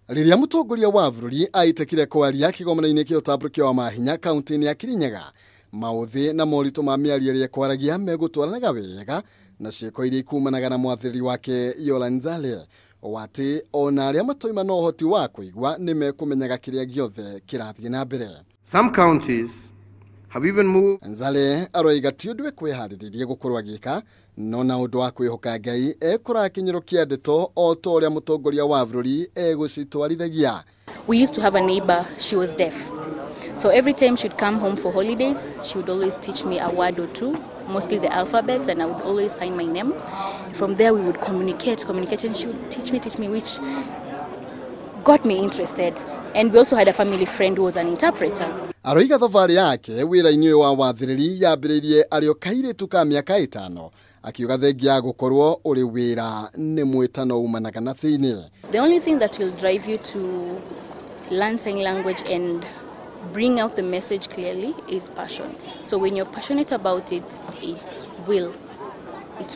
Riria mutongoria wa bururi aitekire kwaria kigomana-ini kia utambukia wa mahinya kaunti-ini ya Kirinyaga, mauthi na morito ma miario kwaragia megutwaranaga wega na cieko iria ikumanaga na mwathiriri wake Youla Nzale, wati ona aria matoima no hoti wa kuigwa ni mekumenyaga kiria giothe kirathie na mbere. Some counties have even moved. Nzale aroiga ti undu kwihariria gukorwa agika no na undu wa kwihoka Ngai ekurakinyirukia ndeto o to uria mutongoria wa bururi egucitwarithagia. We used to have a neighbor, she was deaf. So every time she'd come home for holidays, she would always teach me a word or two, mostly the alphabets, and I would always sign my name. From there we would communicate, and she would teach me, which got me interested. And we also had a family friend who was an interpreter. Aroiga thavari yake wira-ini wa wathiriri yambiririe ario kairitu ka miaka 5, akiuga thengia gukorwo uri wira ni mwitano umanaga na thiini. The only thing that will drive you to learn sign language and bring out the message clearly is passion. So when you're passionate about it, it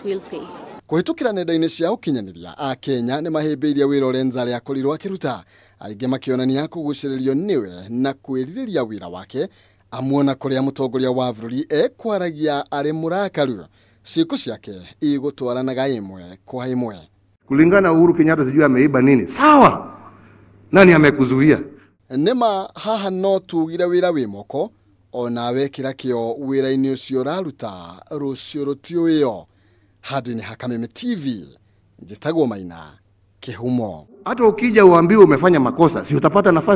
will pay. Kuhitukira nenda-ini cia ukinyaniria a Kenya ni mahimbiirie wira uria Nzale akorirwo akiruta, aingi makionania kuguciririo niwe na kwiririria wira wake, amuona kuria mutongoria wa bururi ekwaragia ari murakaru, ciiko ciake igutwaranaga imwe kwa imwe. Kulingana Uhuru Kenyatta sijui ameiba nini. Sawa. Nani amekuzuia? Nema haha no tugire wira wi moko, ona wekira kio wira-ini ucio raruta rucio rutioyo. Hadi ni Hakameme TV, njitagwo Maina, Kihumo. Hata ukija uambiwe umefanya makosa, si utapata nafasi.